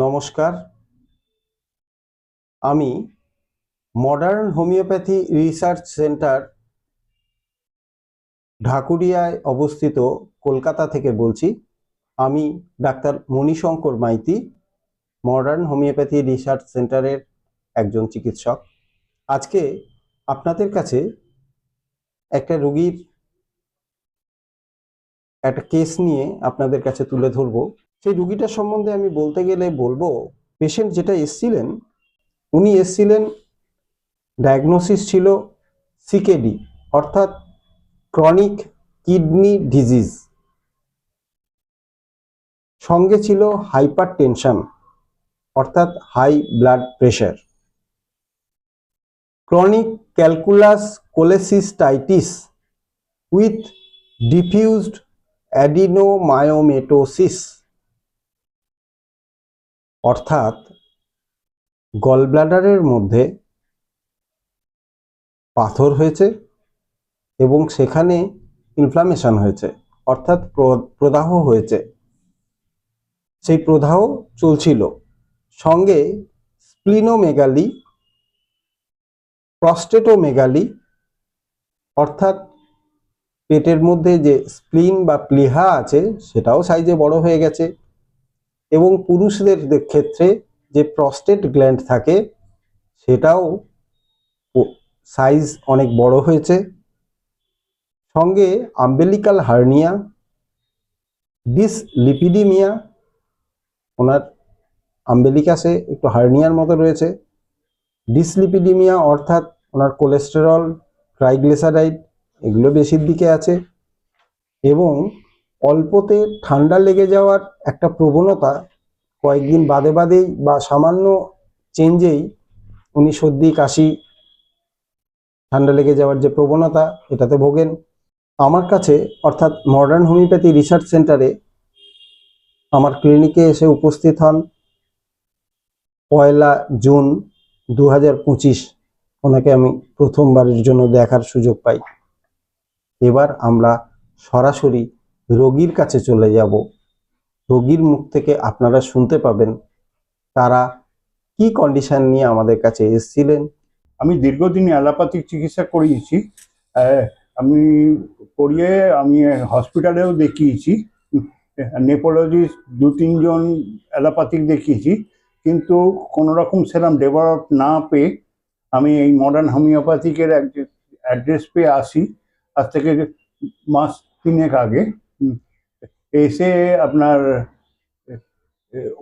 নমস্কার, আমি modern homeopathy research centre ঢাকুরিয়ায় অবস্থিত কলকাতা থেকে বলছি। আমি doctor Manishankar Maiti, modern homeopathy research সেন্টারের একজন চিকিৎসক। আজকে আপনাদের কাছে একটা রোগীর একটা কেস নিয়ে আপনাদের কাছে তুলে ধরবো। সেই রোগীটার সম্বন্ধে আমি বলতে গেলে বলবো, পেশেন্ট যেটা এসছিলেন, উনি এসছিলেন, ডায়াগনোসিস ছিল সিকেডি অর্থাৎ ক্রনিক কিডনি ডিজিজ, সঙ্গে ছিল হাইপার টেনশন অর্থাৎ high blood pressure, chronic calculous cholecystitis with diffused adenomyomatosis অর্থাৎ গলব্লাডারের মধ্যে পাথর হয়েছে এবং সেখানে ইনফ্লামেশন হয়েছে অর্থাৎ প্রদাহ হয়েছে। সেই প্রদাহ চলছিল, সঙ্গে স্প্লিনোমেগালি, প্রস্টেটোমেগালি অর্থাৎ পেটের মধ্যে যে স্প্লিন বা প্লিহা আছে সেটাও সাইজে বড় হয়ে গেছে, এবং পুরুষদের ক্ষেত্রে যে প্রস্টেট গ্ল্যান্ড থাকে সেটাও সাইজ অনেক বড় হয়েছে। সঙ্গে আম্বেলিকাল হার্নিয়া, ডিসলিপিডিমিয়া, ওনার আম্বেলিকাসে একটু হার্নিয়ার মতো রয়েছে, ডিসলিপিডিমিয়া অর্থাৎ ওনার কোলেস্টেরল, ট্রাইগ্লিসারাইড এগুলো বেশির দিকে আছে, এবং অল্পতে ঠান্ডা লেগে যাওয়ার একটা প্রবণতা, কয়েকদিন বাদে বাদেই বা সামান্য চেঞ্জেই উনি সর্দি কাশি ঠান্ডা লেগে যাওয়ার যে প্রবণতা এটাতে ভোগেন। আমার কাছে অর্থাৎ মডার্ন হোমিওপ্যাথি রিসার্চ সেন্টারে আমার ক্লিনিকে এসে উপস্থিত হন 1 জুন 2025। ওনাকে আমি প্রথমবারের জন্য দেখার সুযোগ পাই। এবার আমরা সরাসরি রোগীর কাছে চলে যাব। রোগীর মুখ থেকে আপনারা শুনতে পাবেন তারা কি কন্ডিশন নিয়ে আমাদের কাছে এসেছিলেন। আমি দীর্ঘদিন অ্যালোপ্যাথিক চিকিৎসা করিয়েছি। আমি করিয়ে আমি হসপিটালেও দেখিয়েছি, নেপোলজিস্ট 2-3 জন অ্যালোপ্যাথিক দেখিয়েছি, কিন্তু কোনো রকম সেরকম ডেভেলপ না পেয়ে আমি এই মডার্ন হোমিওপ্যাথিকের অ্যাড্রেস পেয়ে আসি। আজ থেকে মাস 3 আগে এসে আপনার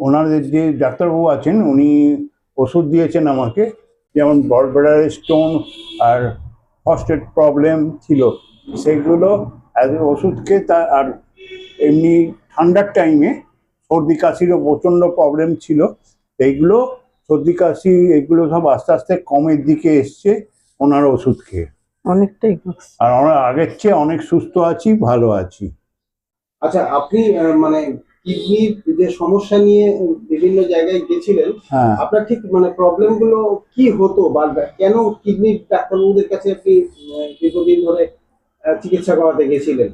ওনাদের যে ডাক্তারবাবু আছেন উনি ওষুধ দিয়েছেন আমাকে, যেমন ব্লাডার স্টোন আর প্রস্টেট প্রবলেম ছিল সেগুলো ওষুধ খেয়ে তা, আর এমনি ঠান্ডার টাইমে সর্দি কাশিরও প্রচণ্ড প্রবলেম ছিল, এইগুলো সর্দি কাশি এগুলো সব আস্তে আস্তে কমের দিকে এসছে ওনার ওষুধ খেয়ে। অনেকটাই, আর আমরা আগের চেয়ে অনেক সুস্থ আছি, ভালো আছি। আচ্ছা, আপনি মানে কিডনির যে সমস্যা নিয়ে বিভিন্ন জায়গায় গেছিলেন, আপনার ঠিক মানে প্রবলেম গুলো কি হতো বা কেন কিডনির ডাক্তারবাবুদের কাছে আপনি দীর্ঘদিন ধরে চিকিৎসা করাতে গেছিলেন?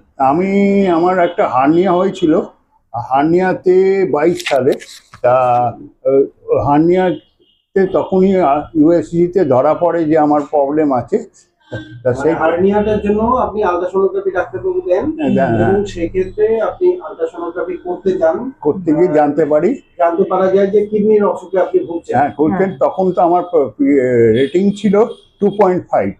আমার একটা হার্নিয়া হয়েছিল, হার্নিয়াতে 22 সালে। তা হার্নিয়াতে তখনই ইউএসজিতে ধরা পড়ে যে আমার প্রবলেম আছে। সেই হার্নিয়াটার জন্য আপনি আল্ট্রাসোনোগ্রাফি ডাক্তারবাবু দেন, এবং সেই ক্ষেত্রে আপনি আল্ট্রাসোনোগ্রাফি করতে গিয়ে জানতে পারা যায় যে কিডনির অসুখে আপনি ভুগছেন। হ্যাঁ, ভুগছেন। তখন তো আমার রেটিং ছিল 2.5।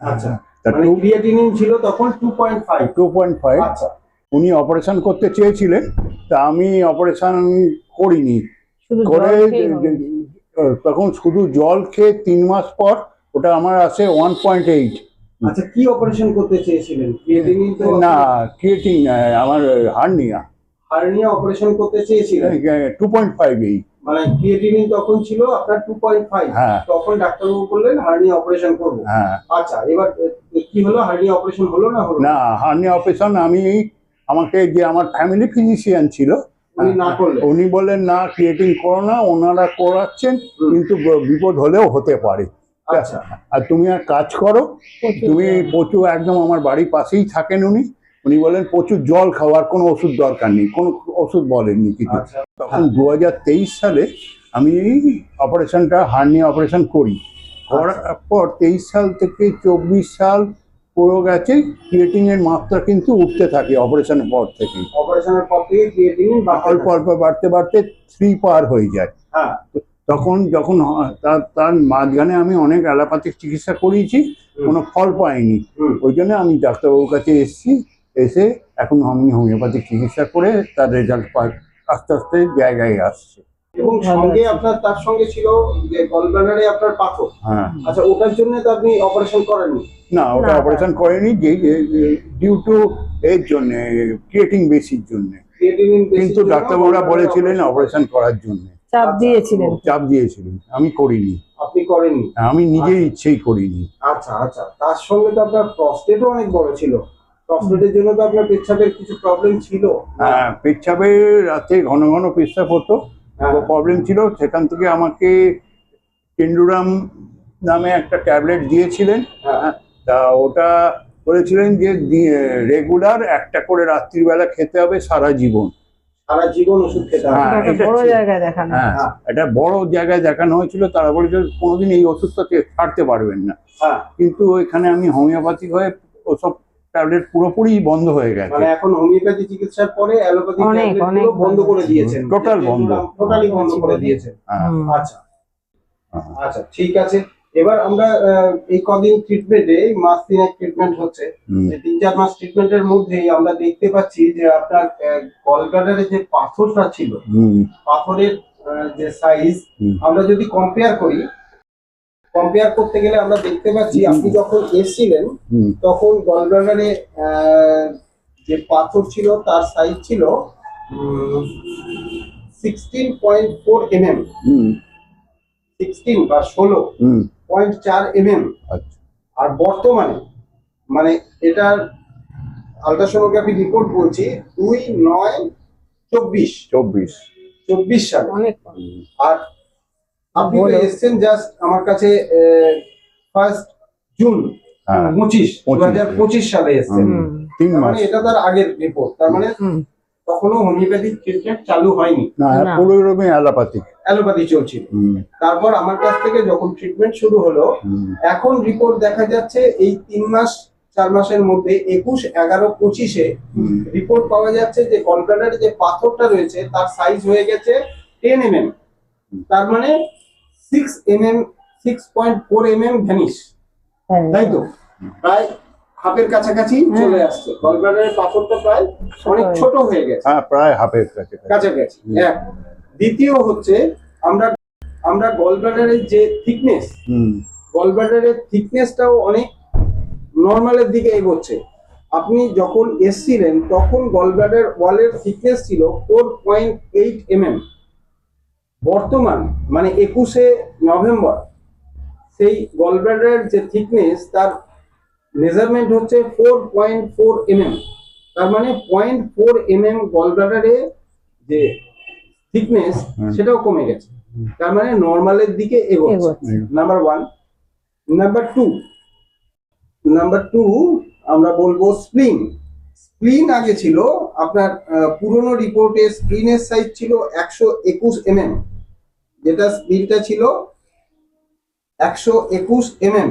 আচ্ছা, মানে ক্রিয়েটিনিন ছিল তখন 2.5। আচ্ছা, উনি অপারেশন করতে চেয়েছিলেন, তা আমি অপারেশন করিনি। করে তখন শুধু জল খেয়ে 3 মাস পর ওটা আমার আসে 1.8। আচ্ছা, কি অপারেশন করতে চেয়েছিলেন? ক্রিয়েটিনিন তো না, ক্রিয়েটিন আমার হার্নিয়া অপারেশন করতে চেয়েছিলেন। 2.5 এই মানে ক্রিয়েটিনিন তখন ছিল আপনার 2.5। হ্যাঁ, তখন ডাক্তারবাবু বললেন হার্নিয়া অপারেশন করব। হ্যাঁ। আচ্ছা, এবার কি হলো? হার্নিয়া অপারেশন হলো না? হলো না, হার্নিয়া অপারেশন আমাকে যে আমার ফ্যামিলি ফিজিশিয়ান ছিল উনি বললেন না, ক্রিয়েটিন করো না, ওনারা করাচ্ছেন, কিন্তু বিপদ হলেও হতে পারে। আচ্ছা, আর তুমি আর কাজ করো, তুমি প্রচুর একদম আমার বাড়ির পাশেই থাকেন উনি, উনি বলেন প্রচুর জল খাওয়ার, কোনো ওষুধ দরকার নেই, কোনো ওষুধ বলেননি কিছু। আচ্ছা। তখন 2023 সালে আমি অপারেশনটা হার্নিয়া অপারেশন করি। করার পর 23 সাল থেকে 24 সাল পুরো গেছে, ক্রিয়েটিং এর মাত্রা কিন্তু উঠতে থাকে অপারেশনের পর থেকে। অপারেশনের পর থেকে ক্রিয়েটিনিন অল্প অল্প বাড়তে বাড়তে 3 পার হয়ে যায়। হ্যাঁ। তখন যখন তার মাঝখানে আমি অনেক অ্যালোপ্যাথিক চিকিৎসা করিয়েছি, কোনো ফল পাইনি। ওই জন্য আমি ডাক্তারবাবুর কাছে এসেছি, এসে এখন আমি হোমিওপ্যাথিক চিকিৎসা করে তার রেজাল্ট আস্তে আস্তে জায়গায় আসছে। এবং সঙ্গে আপনার তার সঙ্গে ছিল যে গলব্লাডারে আপনার পাথর। হ্যাঁ। আচ্ছা, ওটার জন্য তো আপনি অপারেশন করেননি? না, ওটা অপারেশন করেনি, যে ডিউ টু এর জন্য, ক্রিয়েটিং বেশির জন্য। কিন্তু ডাক্তারবাবুরা বলেছিলেন অপারেশন করার জন্য, চাপ দিয়েছিলেন, আমি করিনি। আপনি করেননি? আমি নিজের ইচ্ছেই করিনি। আচ্ছা আচ্ছা, তার সঙ্গে তো আপনার প্রস্টেটও অনেক বড় ছিল। প্রস্টেটের জন্য তো আপনার পেচ্ছাপের কিছু প্রবলেম ছিল? হ্যাঁ, পেচ্ছাপের রাতে ঘন ঘন পেচ্ছাপ হতো, প্রবলেম ছিল। সেখান থেকে আমাকে টেন্ডুরাম নামে একটা ট্যাবলেট দিয়েছিলেন। তা ওটা বলেছিলেন যে রেগুলার একটা করে রাত্রিবেলা খেতে হবে সারা জীবন। সারা জীবন ওষুধ খেতে হবে? হ্যাঁ, বড় জায়গায় দেখানো। হ্যাঁ, এটা বড় জায়গায় দেখানো হয়েছিল। তারা বলেছিল কোনোদিন এই ওষুধটা ছাড়তে পারবেন না। কিন্তু এখানে আমি হোমিওপ্যাথিক হয়ে ওসব ট্যাবলেট পুরোপুরি বন্ধ হয়ে গেছে। মানে এখন হোমিওপ্যাথি চিকিৎসার পরে অ্যালোপ্যাথি ট্যাবলেট বন্ধ করে দিয়েছেন? টোটাল বন্ধ, টোটালি বন্ধ করে দিয়েছেন। আচ্ছা আচ্ছা, ঠিক আছে। এবার আমরা এই কদিন ট্রিটমেন্টে, মাস 3 ট্রিটমেন্ট হচ্ছে, 3-4 মাস ট্রিটমেন্টের মধ্যেই আমরা দেখতে পাচ্ছি যে আপনার গলব্লাডারে যে পাথরটা ছিল, পাথরের যে সাইজ আমরা যদি কম্পেয়ার করি, কম্পেয়ার করতে গেলে আমরা দেখতে পাচ্ছি আপনি যখন এসেছিলেন তখন গলব্লাডারে যে পাথর ছিল তার সাইজ ছিল 16.4 mm, 16 বা 16.4 mm। আর বর্তমানে মানে এটার আল্ট্রাসোনোগ্রাফি রিপোর্ট বলছি 2/9/24 সালে। আর আপনি তো এসেছেন জাস্ট আমার কাছে 1 জুন 2025 সালে এসেছেন। মানে এটা তার আগের রিপোর্ট, তার মানে তখনও হোমিওপ্যাথিক ট্রিটমেন্ট চালু হয়নি। না, পুরোপুরি অ্যালোপ্যাথি চলছিল। তারপর আমার কাছ থেকে যখন ট্রিটমেন্ট শুরু হলো, এখন রিপোর্ট দেখা যাচ্ছে এই 3-4 মাসের মধ্যে 21-11-25-এ রিপোর্ট পাওয়া যাচ্ছে যে গলব্লাডারে যে পাথরটা রয়েছে তার সাইজ হয়ে গেছে 10 mm। তার মানে 6.4 mm ভ্যানিশ, তাই তো? প্রায় হাফের কাছাকাছি চলে আসছে। গলব্লাডারের পাথরটা প্রায় অনেক ছোট হয়ে গেছে। হ্যাঁ, প্রায় হাফের কাছাকাছি। এক। দ্বিতীয় হচ্ছে আমরা গলব্লাডারের যে থিকনেস, গলব্লাডারের থিকনেসটাও অনেক নরমালের দিকে এগোচ্ছে। আপনি যখন এসেছিলেন তখন গলব্লাডার ওয়ালের থিকনেস ছিল 4.8 mm। বর্তমান মানে 21শে নভেম্বর সেই গলব্লাডারের যে থিকনেস তার মেজারমেন্ট হচ্ছে 4.4 mm। তার মানে 0.4 mm গলব্লাডারে যে থিকনেস সেটাও কমে গেছে। তার মানে নরমালের দিকে এগোচ্ছে। নাম্বার 1। নাম্বার 2 আমরা বলবো স্প্লিন। স্প্লিন আগে ছিল আপনার পুরনো রিপোর্টে স্প্লিনের সাইজ ছিল 121 mm, যেটা স্প্লিনটা ছিল 121 mm,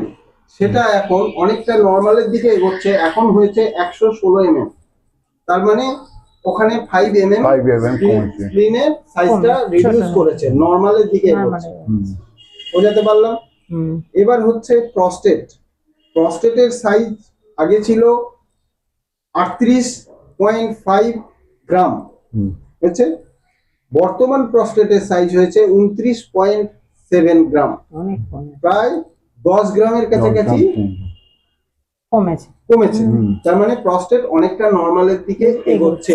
সেটা এখন অনেকটা নরমালের দিকে এগোচ্ছে, এখন হয়েছে 116 mm। তার মানে ওখানে 5 mm স্প্লিনের সাইজটা রিডিউস করেছে, নরমালের দিকে এগোচ্ছে। বোঝাতে পারলাম? এবার হচ্ছে প্রস্টেট। প্রস্টেটের সাইজ আগে ছিল 38.5 গ্রাম হচ্ছে, বর্তমান প্রস্টেটের সাইজ হয়েছে 29.7 গ্রাম, প্রায় 10 গ্রামের কাছাকাছি কমেছে। তার মানে প্রস্টেট অনেকটা নরমালের দিকে এগোচ্ছে।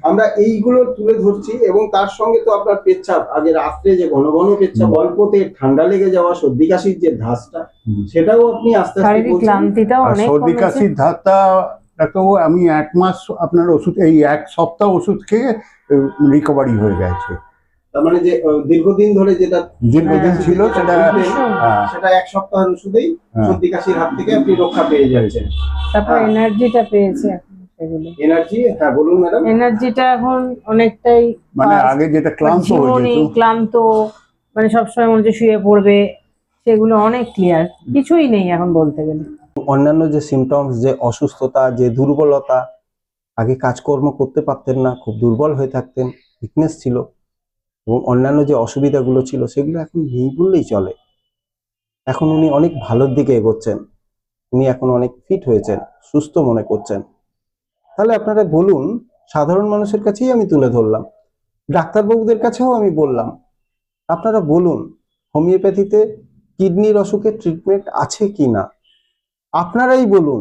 আমরা এইগুলো তুলে ধরছি এবং তার সঙ্গে তো আপনার পেচ্ছাপ, আগে রাত্রে যে ঘন ঘন পেচ্ছাপ, অল্পতে ঠান্ডা লেগে যাওয়া, সর্দি কাশির যে ধাসটা, সেটাও আপনি আস্তে আস্তে বলছেন। সর্দি কাশির ধাসটা ডাক্তারবাবু আমি 1 মাস আপনার ওষুধ, এই 1 সপ্তাহ ওষুধ খেয়ে রিকভারি হয়ে গেছে। তার মানে যে দীর্ঘদিন ধরে যেটা দীর্ঘদিন ছিল সেটা 1 সপ্তাহের ওষুধেই সর্দি কাশির হাত থেকে আপনি রক্ষা পেয়ে যাচ্ছেন। তারপর এনার্জিটা পেয়েছে। এগুলো। এনার্জি, হ্যাঁ বলুন ম্যাডাম। এনার্জিটা এখন অনেকটাই মানে আগে যেটা ক্লান্ত হয়ে জীবনী যেত, ক্লান্ত, মানে সবসময় মনে হচ্ছে শুয়ে পড়বে, সেগুলো অনেক ক্লিয়ার, কিছুই নেই এখন বলতে গেলে। অন্যান্য যে সিমটমস, যে অসুস্থতা, যে দুর্বলতা, আগে কাজকর্ম করতে পারতেন না, খুব দুর্বল হয়ে থাকতেন, উইকনেস ছিল, এবং অন্যান্য যে অসুবিধাগুলো ছিল সেগুলো এখন নেই বললেই চলে। এখন উনি অনেক ভালোর দিকে এগোচ্ছেন, উনি এখন অনেক ফিট হয়েছেন, সুস্থ মনে করছেন। তাহলে আপনারা বলুন, সাধারণ মানুষের কাছেই আমি তুলে ধরলাম, ডাক্তারবাবুদের কাছেও আমি বললাম, আপনারা বলুন হোমিওপ্যাথিতে কিডনির অসুখের ট্রিটমেন্ট আছে কি না। আপনারাই বলুন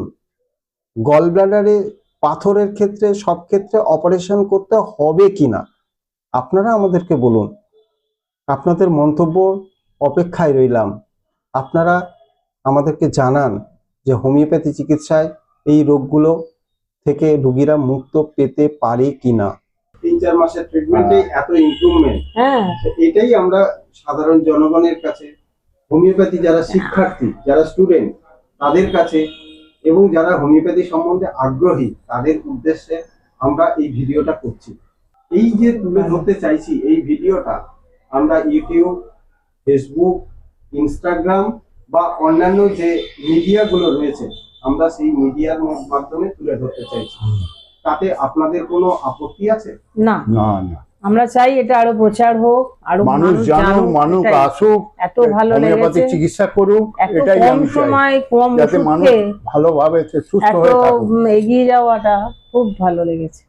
গল ব্লাডারে পাথরের ক্ষেত্রে, সব ক্ষেত্রে অপারেশন করতে হবে কি না। আপনারা আমাদেরকে বলুন, আপনাদের মন্তব্য অপেক্ষায় রইলাম। আপনারা আমাদেরকে জানান যে হোমিওপ্যাথি চিকিৎসায় এই রোগগুলো থেকে রোগীরা মুক্ত পেতে পারে কিনা। 3-4 মাসের ট্রিটমেন্টে এত ইমপ্রুভমেন্ট, হ্যাঁ, এটাই আমরা সাধারণ জনগণের কাছে, হোমিওপ্যাথি যারা শিক্ষার্থী, যারা স্টুডেন্ট, তাদের কাছে, এবং যারা হোমিওপ্যাথি সম্বন্ধে আগ্রহী, তাদের উদ্দেশ্যে আমরা এই ভিডিওটা করছি। এই যে তুলে ধরতে চাইছি, এই ভিডিওটা আমরা ইউটিউব, ফেসবুক, ইনস্টাগ্রাম বা অন্যান্য যে মিডিয়াগুলো রয়েছে, আমরা সেই মিডিয়ার মাধ্যমে তুলে ধরতে চাইছি। তাতে আপনাদের কোনো আপত্তি আছে? না, না না, আমরা চাই এটা আরো প্রচার হোক, আরো মানুষ জানুক, মানুষ এটাই। আসুক, এত ভালো হোমিওপ্যাথি লেগেছে, চিকিৎসা করুক, এত এটাই কম আমি চাই, সময় কম যাতে মানুষ ওষুধে ভালোভাবে সুস্থ এত হয়ে থাকুক। এগিয়ে যাওয়াটা খুব ভালো লেগেছে।